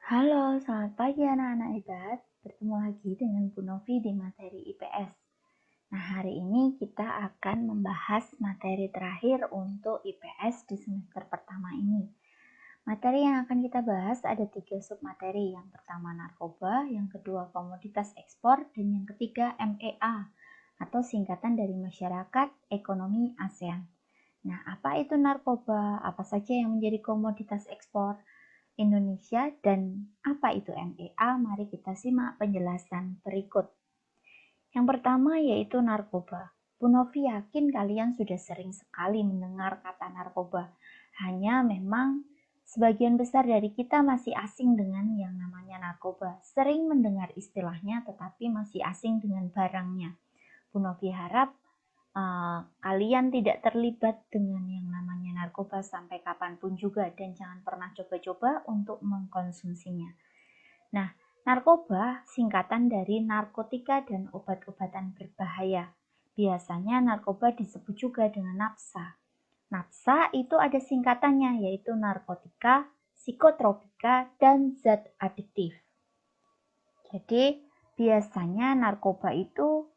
Halo, selamat pagi anak-anak hebat. Bertemu lagi dengan Bu Novi di materi IPS. Nah, hari ini kita akan membahas materi terakhir untuk IPS di semester pertama ini. Materi yang akan kita bahas ada 3 submateri. Yang pertama narkoba, yang kedua komoditas ekspor, dan yang ketiga MEA atau singkatan dari Masyarakat Ekonomi ASEAN. Nah, apa itu narkoba? Apa saja yang menjadi komoditas ekspor Indonesia dan apa itu MEA? Mari kita simak penjelasan berikut. Yang pertama yaitu narkoba. Bu Novi yakin kalian sudah sering sekali mendengar kata narkoba. Hanya memang sebagian besar dari kita masih asing dengan yang namanya narkoba. Sering mendengar istilahnya tetapi masih asing dengan barangnya. Bu Novi harap kalian tidak terlibat dengan yang namanya narkoba sampai kapanpun juga dan jangan pernah coba-coba untuk mengkonsumsinya. Nah, narkoba singkatan dari narkotika dan obat-obatan berbahaya. Biasanya narkoba disebut juga dengan nafsa. Nafsa itu ada singkatannya yaitu narkotika, psikotropika, dan zat adiktif. Jadi, biasanya narkoba itu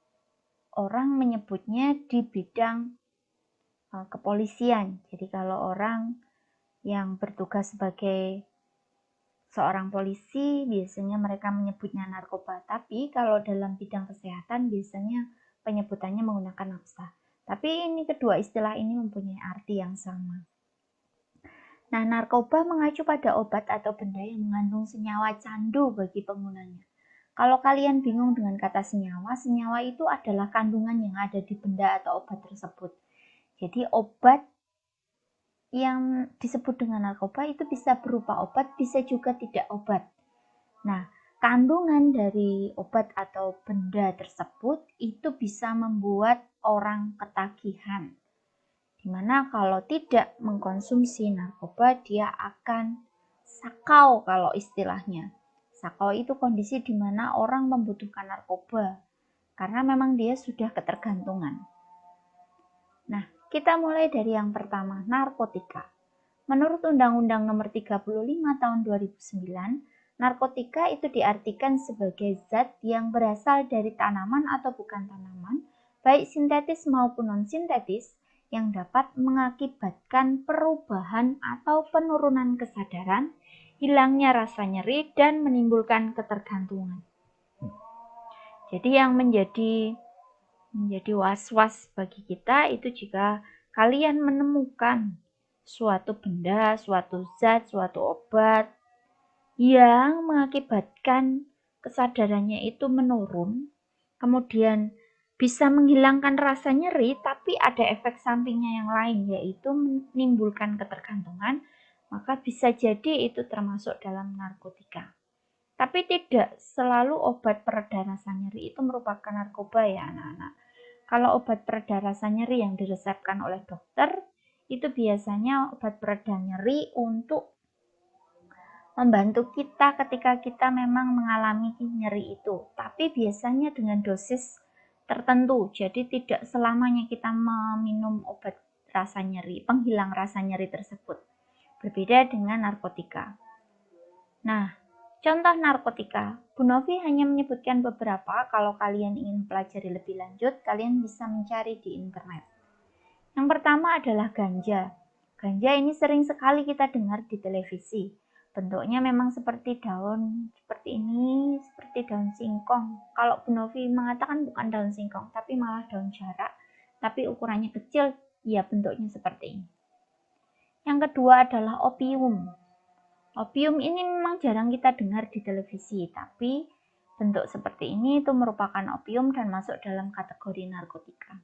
orang menyebutnya di bidang kepolisian. Jadi kalau orang yang bertugas sebagai seorang polisi, biasanya mereka menyebutnya narkoba. Tapi kalau dalam bidang kesehatan, biasanya penyebutannya menggunakan nafsa. Tapi ini kedua istilah ini mempunyai arti yang sama. Nah, narkoba mengacu pada obat atau benda yang mengandung senyawa candu bagi penggunanya. Kalau kalian bingung dengan kata senyawa, senyawa itu adalah kandungan yang ada di benda atau obat tersebut. Jadi obat yang disebut dengan narkoba itu bisa berupa obat, bisa juga tidak obat. Nah, kandungan dari obat atau benda tersebut itu bisa membuat orang ketagihan. Dimana kalau tidak mengkonsumsi narkoba, dia akan sakau kalau istilahnya. Sakau itu kondisi di mana orang membutuhkan narkoba karena memang dia sudah ketergantungan. Nah, kita mulai dari yang pertama, narkotika. Menurut Undang-Undang Nomor 35 Tahun 2009, narkotika itu diartikan sebagai zat yang berasal dari tanaman atau bukan tanaman, baik sintetis maupun non-sintetis, yang dapat mengakibatkan perubahan atau penurunan kesadaran, hilangnya rasa nyeri, dan menimbulkan ketergantungan. Jadi yang menjadi was-was bagi kita itu jika kalian menemukan suatu benda, suatu zat, suatu obat yang mengakibatkan kesadarannya itu menurun, kemudian bisa menghilangkan rasa nyeri, tapi ada efek sampingnya yang lain, yaitu menimbulkan ketergantungan, maka bisa jadi itu termasuk dalam narkotika. Tapi tidak selalu obat pereda rasa nyeri itu merupakan narkoba ya anak-anak. Kalau obat pereda rasa nyeri yang diresepkan oleh dokter, itu biasanya obat pereda nyeri untuk membantu kita ketika kita memang mengalami nyeri itu. Tapi biasanya dengan dosis tertentu, jadi tidak selamanya kita meminum obat rasa nyeri, penghilang rasa nyeri tersebut. Berbeda dengan narkotika. Nah, contoh narkotika, Bu Novi hanya menyebutkan beberapa. Kalau kalian ingin pelajari lebih lanjut, kalian bisa mencari di internet. Yang pertama adalah ganja. Ganja ini sering sekali kita dengar di televisi. Bentuknya memang seperti daun, seperti ini, seperti daun singkong. Kalau Bu Novi mengatakan bukan daun singkong, tapi malah daun jarak, tapi ukurannya kecil, ya bentuknya seperti ini. Yang kedua adalah opium. Opium ini memang jarang kita dengar di televisi, tapi bentuk seperti ini itu merupakan opium dan masuk dalam kategori narkotika.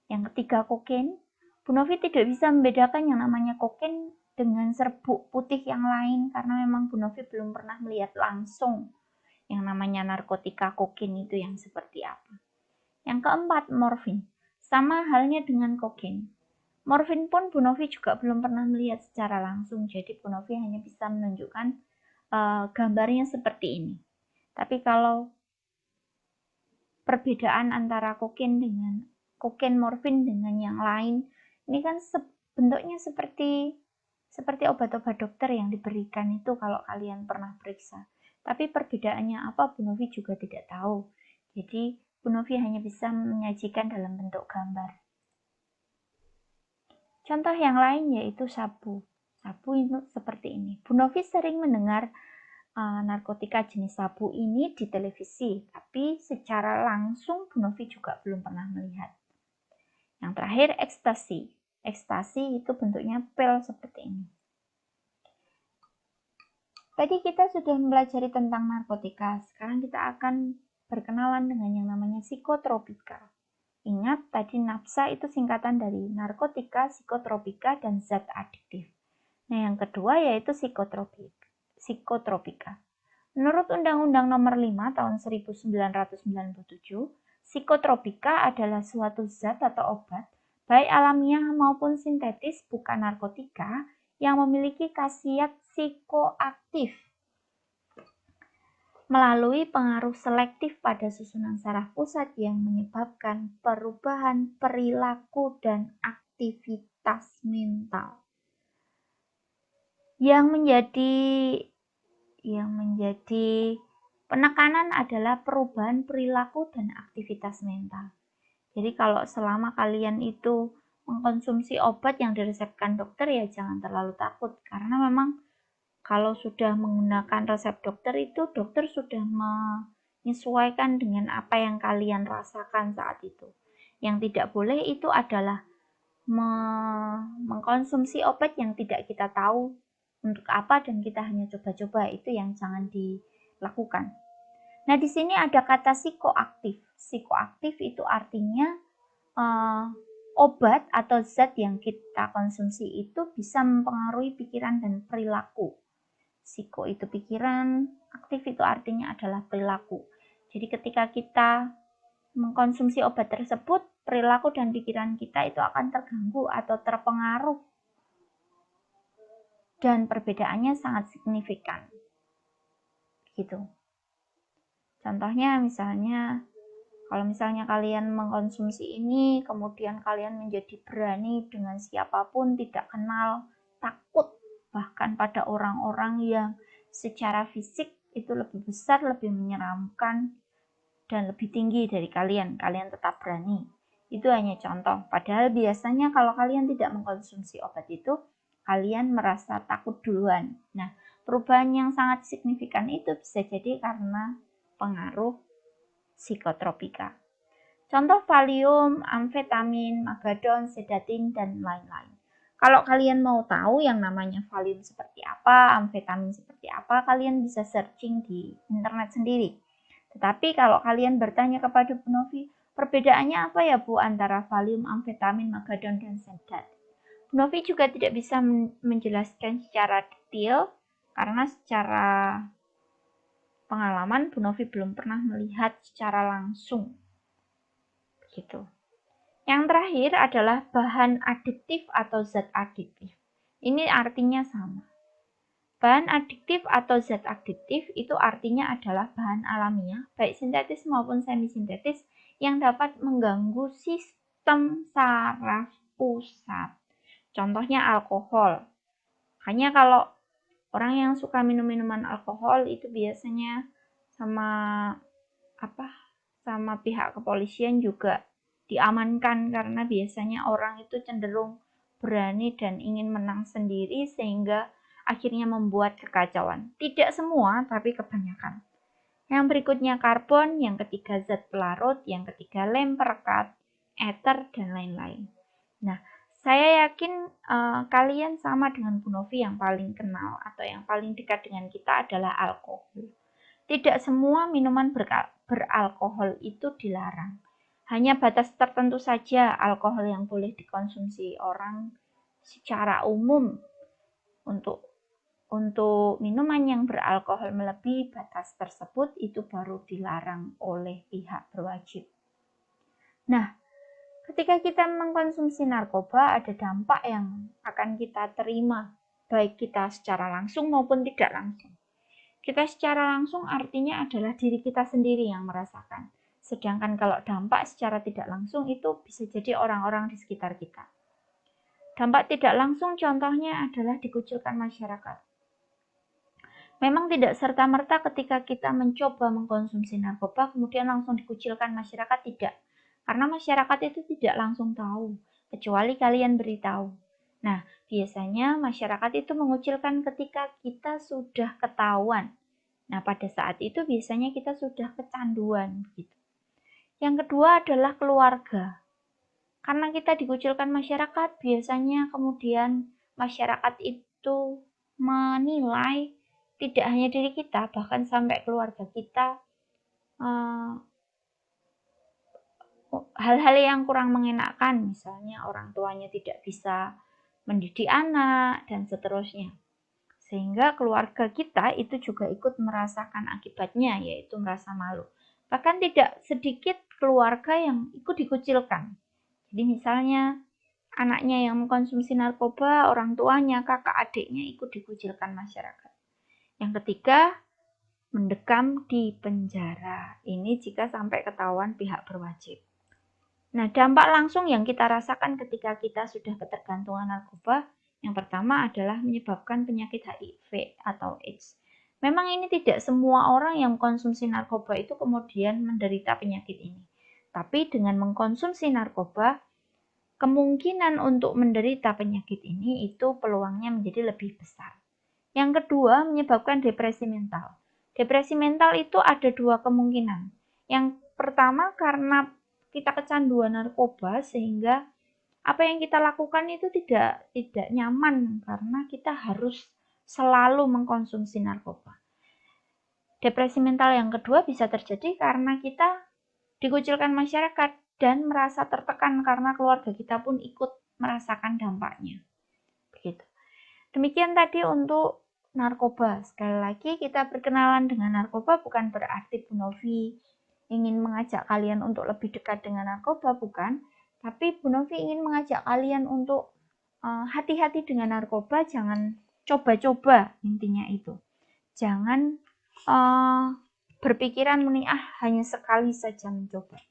Yang ketiga, kokain. Bu Novi tidak bisa membedakan yang namanya kokain dengan serbuk putih yang lain karena memang Bu Novi belum pernah melihat langsung yang namanya narkotika kokain itu yang seperti apa. Yang keempat, morfin. Sama halnya dengan kokain. Morfin pun Bu Novi juga belum pernah melihat secara langsung, jadi Bu Novi hanya bisa menunjukkan gambarnya seperti ini. Tapi kalau perbedaan antara kokain morfin dengan yang lain, ini kan bentuknya seperti seperti obat-obat dokter yang diberikan itu kalau kalian pernah periksa. Tapi perbedaannya apa Bu Novi juga tidak tahu. Jadi Bu Novi hanya bisa menyajikan dalam bentuk gambar. Contoh yang lain yaitu sabu. Sabu itu seperti ini. Bu Novi sering mendengar narkotika jenis sabu ini di televisi, tapi secara langsung Bu Novi juga belum pernah melihat. Yang terakhir, ekstasi. Ekstasi itu bentuknya pil seperti ini. Tadi kita sudah mempelajari tentang narkotika, sekarang kita akan berkenalan dengan yang namanya psikotropika. Ingat, tadi NAPSA itu singkatan dari narkotika, psikotropika, dan zat adiktif. Nah, yang kedua yaitu psikotropika. Menurut Undang-Undang Nomor 5 Tahun 1997, psikotropika adalah suatu zat atau obat, baik alamiah maupun sintetis bukan narkotika, yang memiliki khasiat psikoaktif melalui pengaruh selektif pada susunan saraf pusat yang menyebabkan perubahan perilaku dan aktivitas mental. Yang menjadi penekanan adalah perubahan perilaku dan aktivitas mental. Jadi kalau selama kalian itu mengkonsumsi obat yang diresepkan dokter ya jangan terlalu takut, karena memang kalau sudah menggunakan resep dokter itu dokter sudah menyesuaikan dengan apa yang kalian rasakan saat itu. Yang tidak boleh itu adalah mengkonsumsi obat yang tidak kita tahu untuk apa dan kita hanya coba-coba, itu yang jangan dilakukan. Nah, di sini ada kata psikoaktif. Psikoaktif itu artinya obat atau zat yang kita konsumsi itu bisa mempengaruhi pikiran dan perilaku. Psiko itu pikiran, aktif itu artinya adalah perilaku. Jadi ketika kita mengkonsumsi obat tersebut, perilaku dan pikiran kita itu akan terganggu atau terpengaruh. Dan perbedaannya sangat signifikan. Gitu. Contohnya misalnya, kalau misalnya kalian mengkonsumsi ini, kemudian kalian menjadi berani dengan siapapun, tidak kenal, takut bahkan pada orang-orang yang secara fisik itu lebih besar, lebih menyeramkan, dan lebih tinggi dari kalian tetap berani. Itu hanya contoh, padahal biasanya kalau kalian tidak mengkonsumsi obat itu, kalian merasa takut duluan. Nah, perubahan yang sangat signifikan itu bisa jadi karena pengaruh psikotropika. Contoh valium, amfetamin, magadon, sedatin, dan lain-lain. Kalau kalian mau tahu yang namanya valium seperti apa, amfetamin seperti apa, kalian bisa searching di internet sendiri. Tetapi kalau kalian bertanya kepada Bu Novi, perbedaannya apa ya Bu antara valium, amfetamin, magadon, dan sedat? Bu Novi juga tidak bisa menjelaskan secara detail karena secara pengalaman Bu Novi belum pernah melihat secara langsung. Begitu. Yang terakhir adalah bahan adiktif atau zat adiktif. Ini artinya sama. Bahan adiktif atau zat adiktif itu artinya adalah bahan alamiah, baik sintetis maupun semi-sintetis, yang dapat mengganggu sistem saraf pusat. Contohnya alkohol. Hanya kalau orang yang suka minum minuman alkohol itu biasanya sama pihak kepolisian juga diamankan, karena biasanya orang itu cenderung berani dan ingin menang sendiri sehingga akhirnya membuat kekacauan. Tidak semua, tapi kebanyakan. Yang berikutnya karbon, yang ketiga zat pelarut, yang ketiga lem perekat, ether, dan lain-lain. Nah, saya yakin kalian sama dengan Bu Novi, yang paling kenal atau yang paling dekat dengan kita adalah alkohol. Tidak semua minuman beralkohol itu dilarang. Hanya batas tertentu saja alkohol yang boleh dikonsumsi orang secara umum. Untuk minuman yang beralkohol melebihi batas tersebut itu baru dilarang oleh pihak berwajib. Nah, ketika kita mengkonsumsi narkoba ada dampak yang akan kita terima, baik kita secara langsung maupun tidak langsung. Kita secara langsung artinya adalah diri kita sendiri yang merasakan. Sedangkan kalau dampak secara tidak langsung itu bisa jadi orang-orang di sekitar kita. Dampak tidak langsung contohnya adalah dikucilkan masyarakat. Memang tidak serta-merta ketika kita mencoba mengkonsumsi narkoba kemudian langsung dikucilkan masyarakat, tidak. Karena masyarakat itu tidak langsung tahu, kecuali kalian beritahu. Nah, biasanya masyarakat itu mengucilkan ketika kita sudah ketahuan. Nah, pada saat itu biasanya kita sudah kecanduan gitu. Yang kedua adalah keluarga. Karena kita dikucilkan masyarakat, biasanya kemudian masyarakat itu menilai tidak hanya diri kita, bahkan sampai keluarga kita, hal-hal yang kurang mengenakan, misalnya orang tuanya tidak bisa mendidik anak, dan seterusnya. Sehingga keluarga kita itu juga ikut merasakan akibatnya, yaitu merasa malu. Bahkan tidak sedikit keluarga yang ikut dikucilkan. Jadi misalnya anaknya yang mengkonsumsi narkoba, orang tuanya, kakak adiknya ikut dikucilkan masyarakat. Yang ketiga, mendekam di penjara. Ini jika sampai ketahuan pihak berwajib. Nah, dampak langsung yang kita rasakan ketika kita sudah ketergantungan narkoba, yang pertama adalah menyebabkan penyakit HIV atau AIDS. Memang ini tidak semua orang yang mengkonsumsi narkoba itu kemudian menderita penyakit ini. Tapi dengan mengkonsumsi narkoba, kemungkinan untuk menderita penyakit ini itu peluangnya menjadi lebih besar. Yang kedua, menyebabkan depresi mental. Depresi mental itu ada dua kemungkinan. Yang pertama karena kita kecanduan narkoba sehingga apa yang kita lakukan itu tidak nyaman karena kita harus selalu mengkonsumsi narkoba. Depresi mental yang kedua bisa terjadi karena kita dikucilkan masyarakat dan merasa tertekan karena keluarga kita pun ikut merasakan dampaknya. Begitu. Demikian tadi untuk narkoba. Sekali lagi kita berkenalan dengan narkoba bukan berarti Bu Novi ingin mengajak kalian untuk lebih dekat dengan narkoba, bukan. Tapi Bu Novi ingin mengajak kalian untuk hati-hati dengan narkoba, jangan coba-coba, intinya itu. Jangan berpikiran hanya sekali saja mencoba.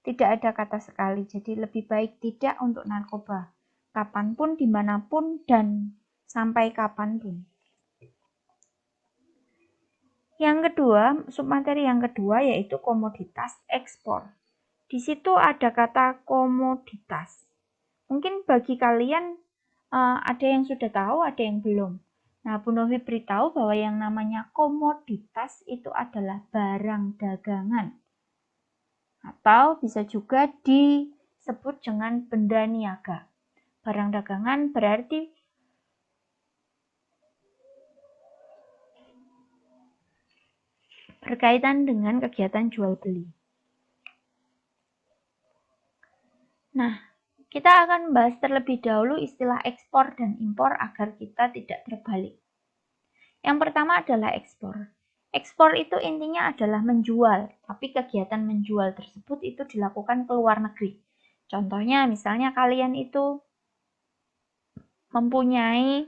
Tidak ada kata sekali, jadi lebih baik tidak untuk narkoba. Kapanpun, dimanapun, dan sampai kapanpun. Yang kedua, submateri yang kedua yaitu komoditas ekspor. Di situ ada kata komoditas. Mungkin bagi kalian ada yang sudah tahu, ada yang belum. Nah, Bu Novi beritahu bahwa yang namanya komoditas itu adalah barang dagangan. Atau bisa juga disebut dengan benda niaga. Barang dagangan berarti berkaitan dengan kegiatan jual beli. Nah, kita akan membahas terlebih dahulu istilah ekspor dan impor agar kita tidak terbalik. Yang pertama adalah ekspor. Ekspor itu intinya adalah menjual, tapi kegiatan menjual tersebut itu dilakukan ke luar negeri. Contohnya misalnya kalian itu mempunyai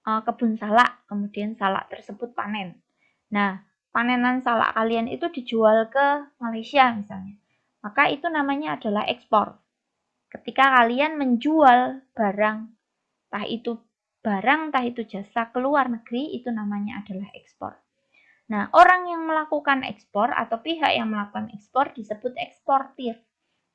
kebun salak, kemudian salak tersebut panen. Nah, panenan salak kalian itu dijual ke Malaysia misalnya, maka itu namanya adalah ekspor. Ketika kalian menjual barang, entah itu jasa ke luar negeri, itu namanya adalah ekspor. Nah, orang yang melakukan ekspor atau pihak yang melakukan ekspor disebut eksportir.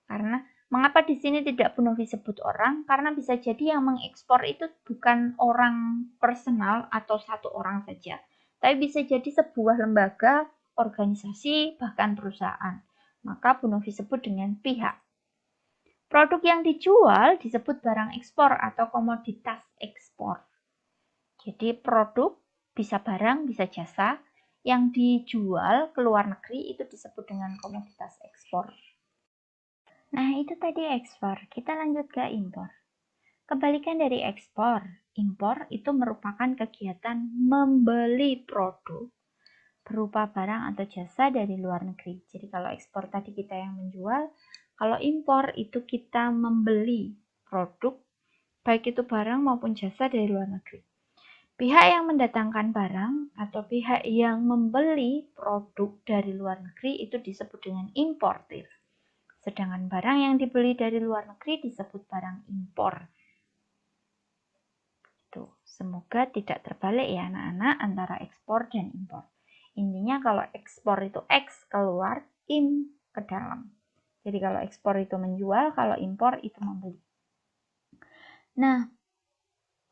Karena mengapa di sini tidak Bu Novi sebut orang? Karena bisa jadi yang mengekspor itu bukan orang personal atau satu orang saja, tapi bisa jadi sebuah lembaga, organisasi, bahkan perusahaan. Maka Bu Novi sebut dengan pihak. Produk yang dijual disebut barang ekspor atau komoditas ekspor. Jadi produk bisa barang, bisa jasa, yang dijual ke luar negeri itu disebut dengan komoditas ekspor. Nah, itu tadi ekspor. Kita lanjut ke impor. Kebalikan dari ekspor, impor itu merupakan kegiatan membeli produk berupa barang atau jasa dari luar negeri. Jadi kalau ekspor tadi kita yang menjual, kalau impor itu kita membeli produk, baik itu barang maupun jasa dari luar negeri. Pihak yang mendatangkan barang atau pihak yang membeli produk dari luar negeri itu disebut dengan importir. Sedangkan barang yang dibeli dari luar negeri disebut barang impor. Semoga tidak terbalik ya anak-anak antara ekspor dan impor. Intinya kalau ekspor itu X keluar, in ke dalam. Jadi kalau ekspor itu menjual, kalau impor itu membeli. Nah,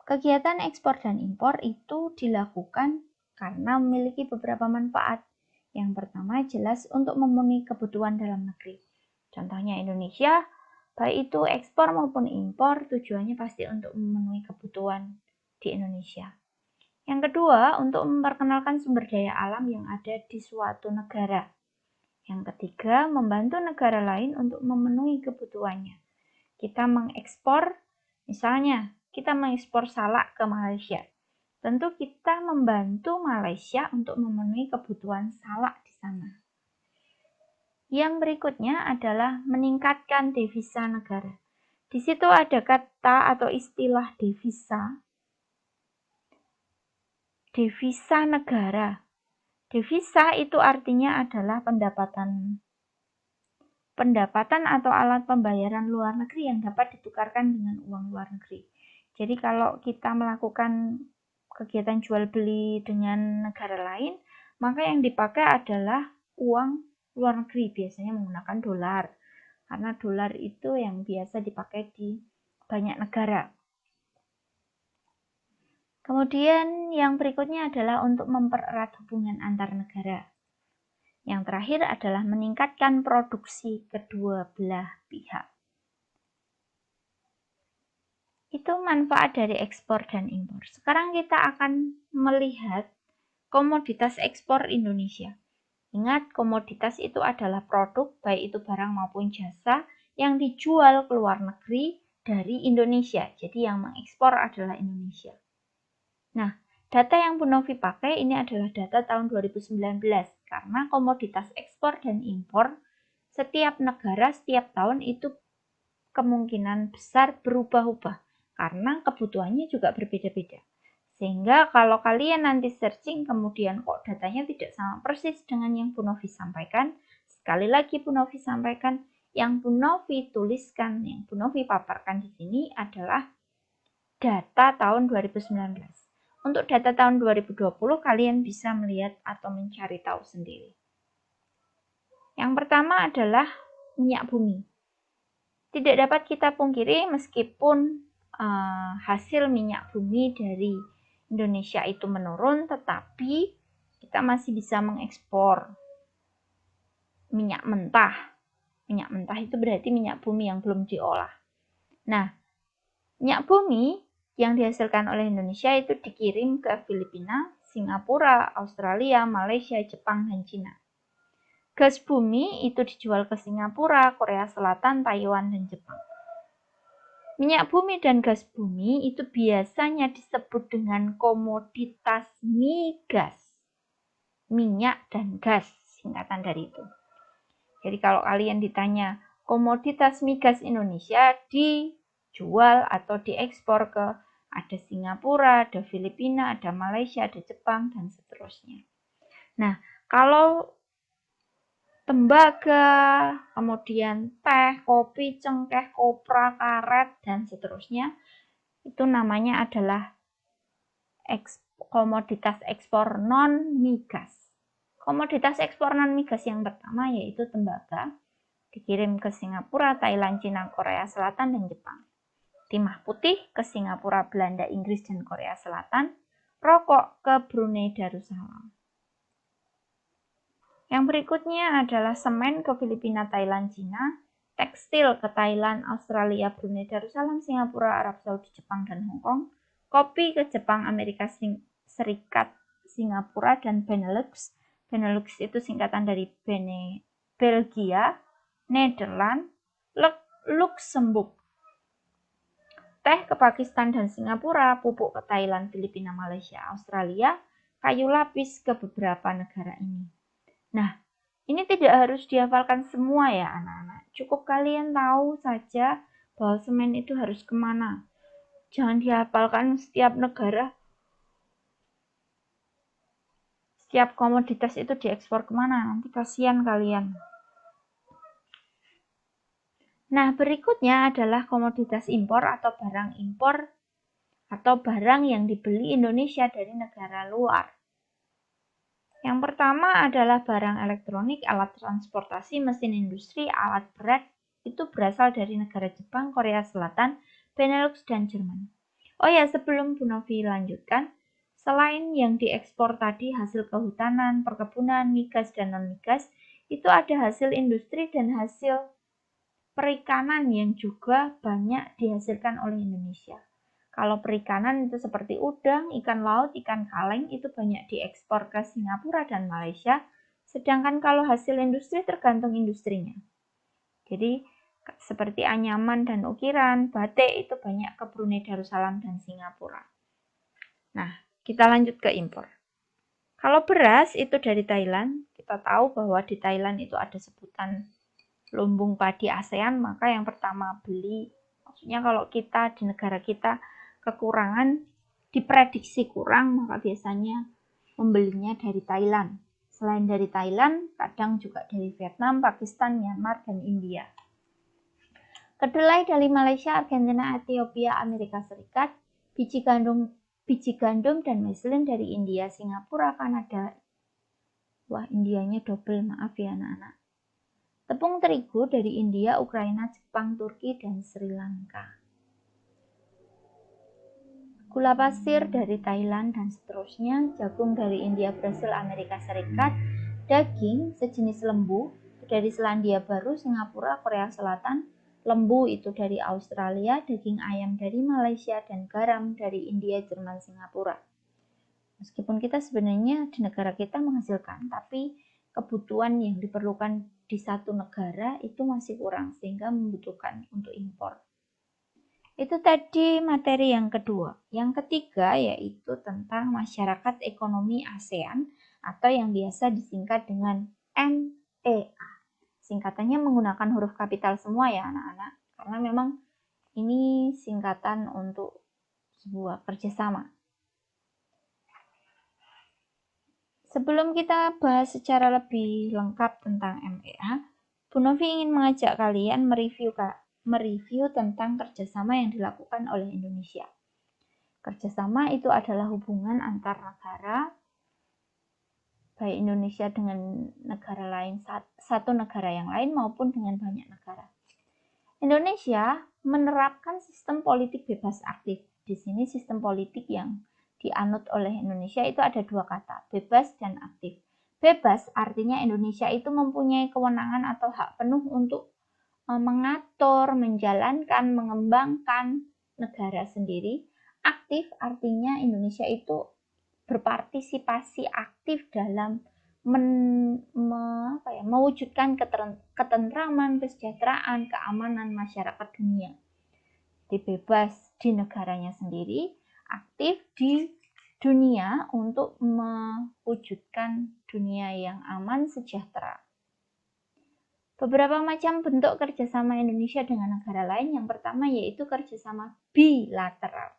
kegiatan ekspor dan impor itu dilakukan karena memiliki beberapa manfaat. Yang pertama jelas untuk memenuhi kebutuhan dalam negeri. Contohnya Indonesia, baik itu ekspor maupun impor, tujuannya pasti untuk memenuhi kebutuhan di Indonesia. Yang kedua, untuk memperkenalkan sumber daya alam yang ada di suatu negara. Yang ketiga, membantu negara lain untuk memenuhi kebutuhannya. Kita mengekspor, misalnya kita mengekspor salak ke Malaysia. Tentu kita membantu Malaysia untuk memenuhi kebutuhan salak di sana. Yang berikutnya adalah meningkatkan devisa negara. Di situ ada kata atau istilah devisa. Devisa negara. Devisa itu artinya adalah pendapatan atau alat pembayaran luar negeri yang dapat ditukarkan dengan uang luar negeri. Jadi kalau kita melakukan kegiatan jual beli dengan negara lain, maka yang dipakai adalah uang luar negeri, biasanya menggunakan dolar. Karena dolar itu yang biasa dipakai di banyak negara. Kemudian yang berikutnya adalah untuk mempererat hubungan antar negara. Yang terakhir adalah meningkatkan produksi kedua belah pihak. Itu manfaat dari ekspor dan impor. Sekarang kita akan melihat komoditas ekspor Indonesia. Ingat, komoditas itu adalah produk, baik itu barang maupun jasa, yang dijual ke luar negeri dari Indonesia. Jadi yang mengekspor adalah Indonesia. Nah, data yang Bu Novi pakai ini adalah data tahun 2019, karena komoditas ekspor dan impor setiap negara setiap tahun itu kemungkinan besar berubah-ubah, karena kebutuhannya juga berbeda-beda. Sehingga kalau kalian nanti searching kemudian kok datanya tidak sama persis dengan yang Bu Novi sampaikan, sekali lagi Bu Novi sampaikan, yang Bu Novi tuliskan, yang Bu Novi paparkan di sini adalah data tahun 2019. Untuk data tahun 2020 kalian bisa melihat atau mencari tahu sendiri. Yang pertama adalah minyak bumi. Tidak dapat kita pungkiri meskipun hasil minyak bumi dari Indonesia itu menurun, tetapi kita masih bisa mengekspor minyak mentah. Minyak mentah itu berarti minyak bumi yang belum diolah. Nah, minyak bumi yang dihasilkan oleh Indonesia itu dikirim ke Filipina, Singapura, Australia, Malaysia, Jepang, dan Cina. Gas bumi itu dijual ke Singapura, Korea Selatan, Taiwan, dan Jepang. Minyak bumi dan gas bumi itu biasanya disebut dengan komoditas migas. Minyak dan gas, singkatan dari itu. Jadi kalau kalian ditanya komoditas migas Indonesia dijual atau diekspor ke ada Singapura, ada Filipina, ada Malaysia, ada Jepang, dan seterusnya. Nah, kalau tembaga, kemudian teh, kopi, cengkeh, kopra, karet, dan seterusnya, itu namanya adalah komoditas ekspor non-migas. Komoditas ekspor non-migas yang pertama yaitu tembaga, dikirim ke Singapura, Thailand, Cina, Korea Selatan, dan Jepang. Timah putih ke Singapura, Belanda, Inggris, dan Korea Selatan. Rokok ke Brunei Darussalam. Yang berikutnya adalah semen ke Filipina, Thailand, Cina, tekstil ke Thailand, Australia, Brunei Darussalam, Singapura, Arab Saudi, Jepang, dan Hong Kong, kopi ke Jepang, Amerika Serikat, Singapura, dan Benelux. Benelux itu singkatan dari Belgia, Nederland, Luxembourg. Teh ke Pakistan dan Singapura, pupuk ke Thailand, Filipina, Malaysia, Australia, kayu lapis ke beberapa negara ini. Nah, ini tidak harus dihafalkan semua ya anak-anak. Cukup kalian tahu saja bahwa semen itu harus kemana. Jangan dihafalkan setiap negara, setiap komoditas itu diekspor kemana. Nanti kasihan kalian. Nah, berikutnya adalah komoditas impor atau barang impor atau barang yang dibeli Indonesia dari negara luar. Yang pertama adalah barang elektronik, alat transportasi, mesin industri, alat berat, itu berasal dari negara Jepang, Korea Selatan, Benelux, dan Jerman. Oh ya, sebelum Bu Novi lanjutkan, selain yang diekspor tadi hasil kehutanan, perkebunan, migas, dan non-migas, itu ada hasil industri dan hasil perikanan yang juga banyak dihasilkan oleh Indonesia. Kalau perikanan itu seperti udang, ikan laut, ikan kaleng itu banyak diekspor ke Singapura dan Malaysia, sedangkan kalau hasil industri tergantung industrinya. Jadi seperti anyaman dan ukiran, batik itu banyak ke Brunei Darussalam dan Singapura. Nah, kita lanjut ke impor. Kalau beras itu dari Thailand, kita tahu bahwa di Thailand itu ada sebutan lumbung padi ASEAN, maka yang pertama beli, maksudnya kalau kita di negara kita kekurangan, diprediksi kurang, maka biasanya membelinya dari Thailand. Selain dari Thailand, kadang juga dari Vietnam, Pakistan, Myanmar, dan India. Kedelai dari Malaysia, Argentina, Ethiopia, Amerika Serikat, biji gandum dan meslin dari India, Singapura, Kanada. Wah, Indianya double, maaf ya anak-anak. Tepung terigu dari India, Ukraina, Jepang, Turki, dan Sri Lanka. Gula pasir dari Thailand dan seterusnya, jagung dari India, Brasil, Amerika Serikat, daging sejenis lembu dari Selandia Baru, Singapura, Korea Selatan, lembu itu dari Australia, daging ayam dari Malaysia, dan garam dari India, Jerman, Singapura. Meskipun kita sebenarnya di negara kita menghasilkan, tapi kebutuhan yang diperlukan di satu negara itu masih kurang, sehingga membutuhkan untuk impor. Itu tadi materi yang kedua. Yang ketiga yaitu tentang masyarakat ekonomi ASEAN atau yang biasa disingkat dengan MEA. Singkatannya menggunakan huruf kapital semua ya anak-anak, karena memang ini singkatan untuk sebuah kerjasama. Sebelum kita bahas secara lebih lengkap tentang MEA, Bu Novi ingin mengajak kalian mereview tentang kerjasama yang dilakukan oleh Indonesia. Kerjasama itu adalah hubungan antar negara, baik Indonesia dengan negara lain, satu negara yang lain maupun dengan banyak negara. Indonesia menerapkan sistem politik bebas aktif. Di sini sistem politik yang dianut oleh Indonesia itu ada dua kata, bebas dan aktif. Bebas artinya Indonesia itu mempunyai kewenangan atau hak penuh untuk mengatur, menjalankan, mengembangkan negara sendiri. Aktif artinya Indonesia itu berpartisipasi aktif dalam mewujudkan ketentraman, kesejahteraan, keamanan masyarakat dunia. Jadi bebas di negaranya sendiri, aktif di dunia untuk mewujudkan dunia yang aman, sejahtera. Beberapa macam bentuk kerjasama Indonesia dengan negara lain. Yang pertama yaitu kerjasama bilateral.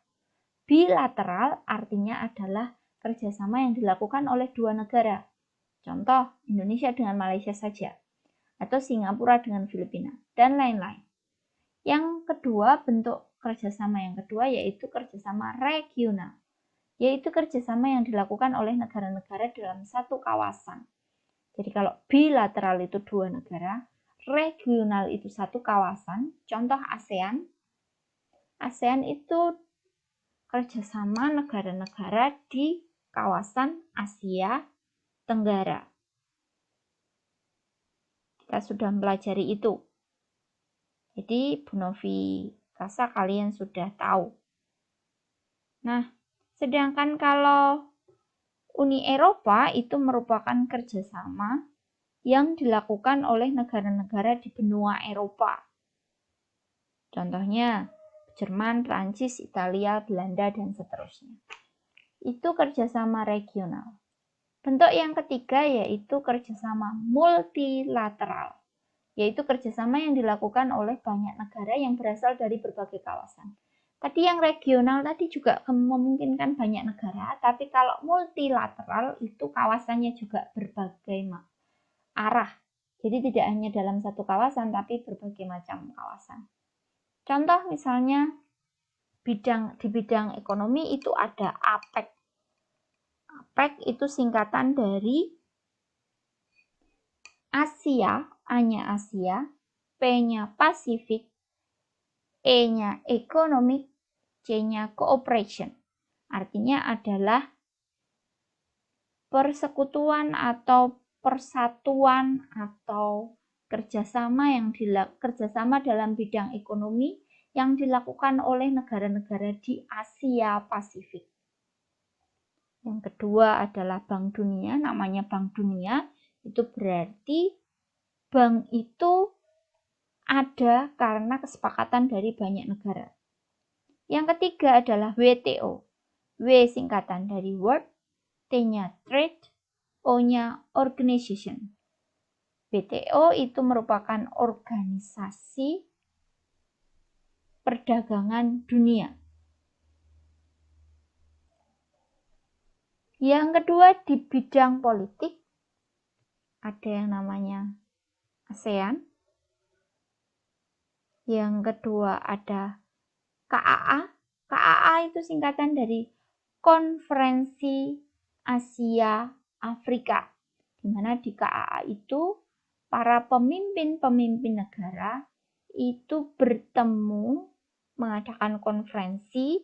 Bilateral artinya adalah kerjasama yang dilakukan oleh dua negara. Contoh, Indonesia dengan Malaysia saja, atau Singapura dengan Filipina, dan lain-lain. Yang kedua, bentuk kerjasama yang kedua yaitu kerjasama regional, yaitu kerjasama yang dilakukan oleh negara-negara dalam satu kawasan. Jadi kalau bilateral itu dua negara, regional itu satu kawasan, contoh ASEAN. ASEAN itu kerjasama negara-negara di kawasan Asia Tenggara. Kita sudah mempelajari itu. Jadi Bu Novi rasa kalian sudah tahu. Nah, sedangkan kalau Uni Eropa itu merupakan kerjasama yang dilakukan oleh negara-negara di benua Eropa. Contohnya Jerman, Prancis, Italia, Belanda, dan seterusnya. Itu kerjasama regional. Bentuk yang ketiga yaitu kerjasama multilateral, yaitu kerjasama yang dilakukan oleh banyak negara yang berasal dari berbagai kawasan. Tadi yang regional tadi juga memungkinkan banyak negara, tapi kalau multilateral itu kawasannya juga berbagai arah. Jadi tidak hanya dalam satu kawasan, tapi berbagai macam kawasan. Contoh misalnya di bidang ekonomi itu ada APEC. APEC itu singkatan dari Asia, A-nya Asia, P-nya Pasifik, E-nya Economic, C-nya Cooperation. Artinya adalah persekutuan atau persatuan atau kerjasama dalam bidang ekonomi yang dilakukan oleh negara-negara di Asia Pasifik. Yang kedua adalah Bank Dunia. Namanya Bank Dunia itu berarti bank itu ada karena kesepakatan dari banyak negara. Yang ketiga adalah WTO. W singkatan dari World, T-nya Trade, O-nya Organization. WTO itu merupakan organisasi perdagangan dunia. Yang kedua di bidang politik ada yang namanya ASEAN. Yang kedua ada KAA. KAA itu singkatan dari Konferensi Asia Afrika. Di mana di KAA itu para pemimpin-pemimpin negara itu bertemu mengadakan konferensi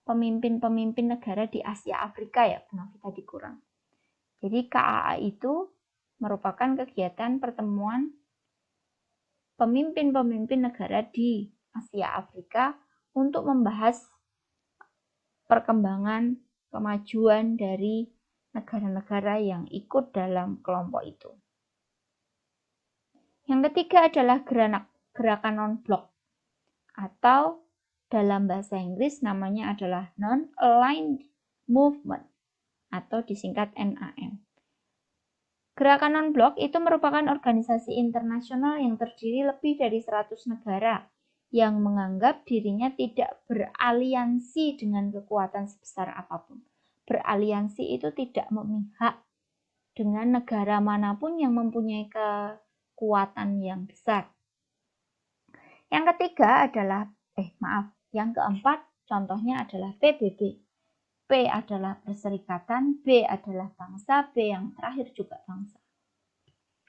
pemimpin-pemimpin negara di Asia Afrika ya, penafsir tadi kurang. Jadi KAA itu merupakan kegiatan pertemuan pemimpin-pemimpin negara di Asia Afrika untuk membahas perkembangan kemajuan dari negara-negara yang ikut dalam kelompok itu. Yang ketiga adalah gerakan non-blok atau dalam bahasa Inggris namanya adalah Non-Aligned Movement atau disingkat NAM. Gerakan non-blok itu merupakan organisasi internasional yang terdiri lebih dari 100 negara yang menganggap dirinya tidak beraliansi dengan kekuatan sebesar apapun. Beraliansi itu tidak memihak dengan negara manapun yang mempunyai kekuatan yang besar. Yang ketiga adalah, yang keempat contohnya adalah PBB. P adalah perserikatan, B adalah bangsa, B yang terakhir juga bangsa.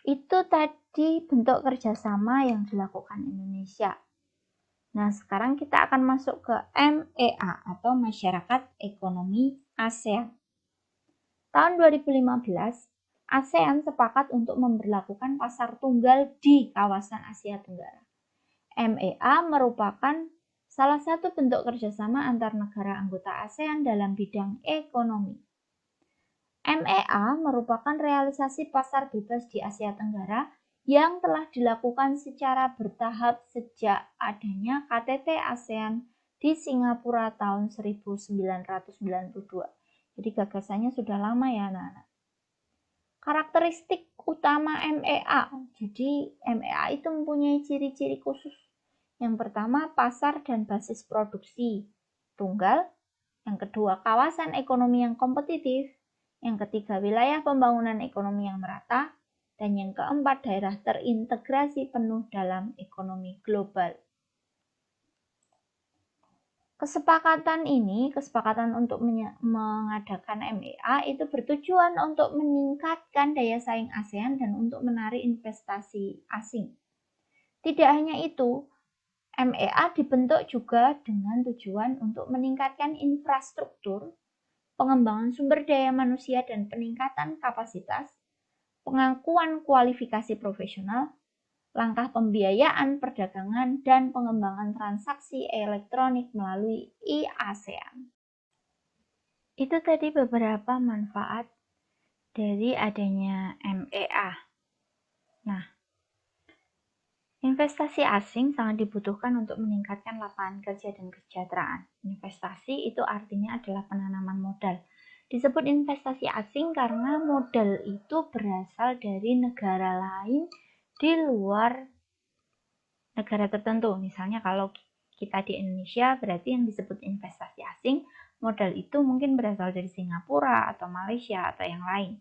Itu tadi bentuk kerjasama yang dilakukan Indonesia. Nah, sekarang kita akan masuk ke MEA atau Masyarakat Ekonomi ASEAN. Tahun 2015, ASEAN sepakat untuk memberlakukan pasar tunggal di kawasan Asia Tenggara. MEA merupakan salah satu bentuk kerjasama antar negara anggota ASEAN dalam bidang ekonomi. MEA merupakan realisasi pasar bebas di Asia Tenggara yang telah dilakukan secara bertahap sejak adanya KTT ASEAN di Singapura tahun 1992. Jadi gagasannya sudah lama ya anak-anak. Karakteristik utama MEA. Jadi MEA itu mempunyai ciri-ciri khusus. Yang pertama, pasar dan basis produksi tunggal. Yang kedua, kawasan ekonomi yang kompetitif. Yang ketiga, wilayah pembangunan ekonomi yang merata. Dan yang keempat, daerah terintegrasi penuh dalam ekonomi global. Kesepakatan untuk mengadakan MEA itu bertujuan untuk meningkatkan daya saing ASEAN dan untuk menarik investasi asing. Tidak hanya itu, MEA dibentuk juga dengan tujuan untuk meningkatkan infrastruktur, pengembangan sumber daya manusia dan peningkatan kapasitas, pengakuan kualifikasi profesional, langkah pembiayaan perdagangan, dan pengembangan transaksi elektronik melalui e-ASEAN. Itu tadi beberapa manfaat dari adanya MEA. Nah, investasi asing sangat dibutuhkan untuk meningkatkan lapangan kerja dan kesejahteraan. Investasi itu artinya adalah penanaman modal. Disebut investasi asing karena modal itu berasal dari negara lain di luar negara tertentu. Misalnya kalau kita di Indonesia berarti yang disebut investasi asing, modal itu mungkin berasal dari Singapura atau Malaysia atau yang lain.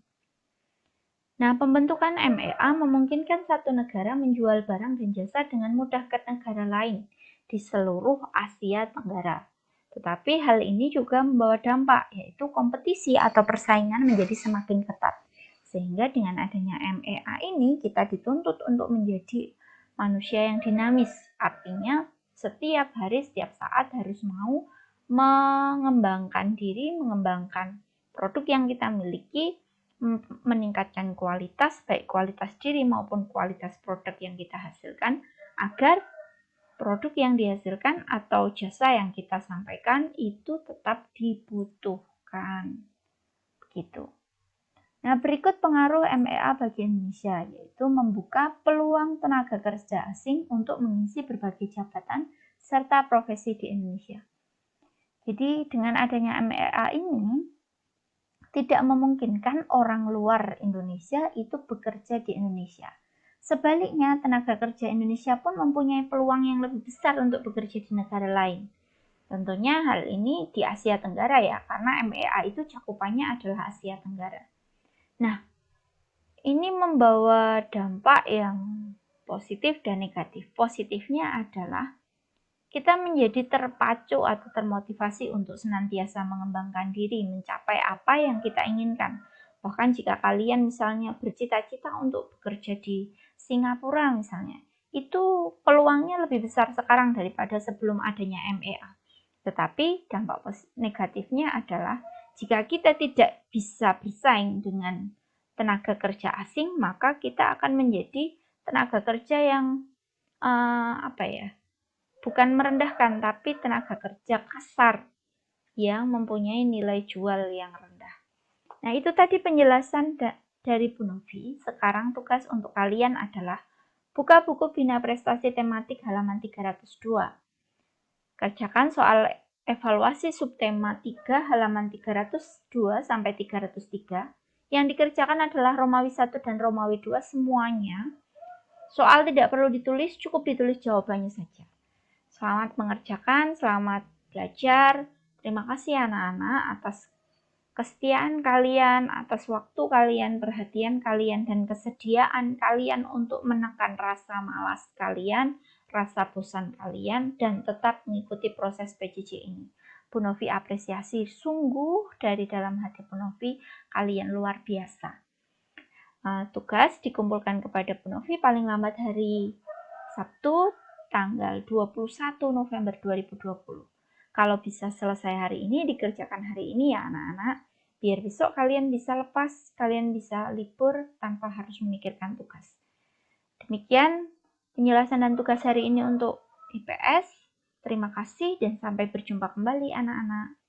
Nah, pembentukan MEA memungkinkan satu negara menjual barang dan jasa dengan mudah ke negara lain. di seluruh Asia Tenggara. Tetapi hal ini juga membawa dampak, yaitu kompetisi atau persaingan menjadi semakin ketat. Sehingga dengan adanya MEA ini kita dituntut untuk menjadi manusia yang dinamis. Artinya setiap hari, setiap saat harus mau mengembangkan diri, mengembangkan produk yang kita miliki, meningkatkan kualitas, baik kualitas diri maupun kualitas produk yang kita hasilkan, agar produk yang dihasilkan atau jasa yang kita sampaikan itu tetap dibutuhkan. Begitu. Nah, berikut pengaruh MEA bagi Indonesia, yaitu membuka peluang tenaga kerja asing untuk mengisi berbagai jabatan serta profesi di Indonesia. Jadi, dengan adanya MEA ini, tidak memungkinkan orang luar Indonesia itu bekerja di Indonesia. Sebaliknya, tenaga kerja Indonesia pun mempunyai peluang yang lebih besar untuk bekerja di negara lain. Tentunya hal ini di Asia Tenggara ya, karena MEA itu cakupannya adalah Asia Tenggara. Nah, ini membawa dampak yang positif dan negatif. Positifnya adalah kita menjadi terpacu atau termotivasi untuk senantiasa mengembangkan diri, mencapai apa yang kita inginkan. Bahkan jika kalian misalnya bercita-cita untuk bekerja di Singapura misalnya, itu peluangnya lebih besar sekarang daripada sebelum adanya MEA. Tetapi dampak negatifnya adalah jika kita tidak bisa bersaing dengan tenaga kerja asing, maka kita akan menjadi tenaga kerja yang bukan merendahkan, tapi tenaga kerja kasar yang mempunyai nilai jual yang rendah. Nah, itu tadi penjelasan dari Bu Novi. Sekarang tugas untuk kalian adalah buka buku Bina Prestasi Tematik halaman 302. Kerjakan soal evaluasi subtema 3 halaman 302 sampai 303. Yang dikerjakan adalah Romawi 1 dan Romawi 2 semuanya. Soal tidak perlu ditulis, cukup ditulis jawabannya saja. Selamat mengerjakan, selamat belajar. Terima kasih anak-anak atas kesetiaan kalian, atas waktu kalian, perhatian kalian, dan kesediaan kalian untuk menekan rasa malas kalian, rasa bosan kalian, dan tetap mengikuti proses PJJ ini. Bu Novi apresiasi sungguh dari dalam hati Bu Novi, kalian luar biasa. Tugas dikumpulkan kepada Bu Novi paling lambat hari Sabtu, tanggal 21 November 2020. Kalau bisa selesai hari ini, dikerjakan hari ini ya anak-anak, biar besok kalian bisa lepas, kalian bisa libur tanpa harus memikirkan tugas. Demikian penjelasan dan tugas hari ini untuk IPS. Terima kasih dan sampai berjumpa kembali anak-anak.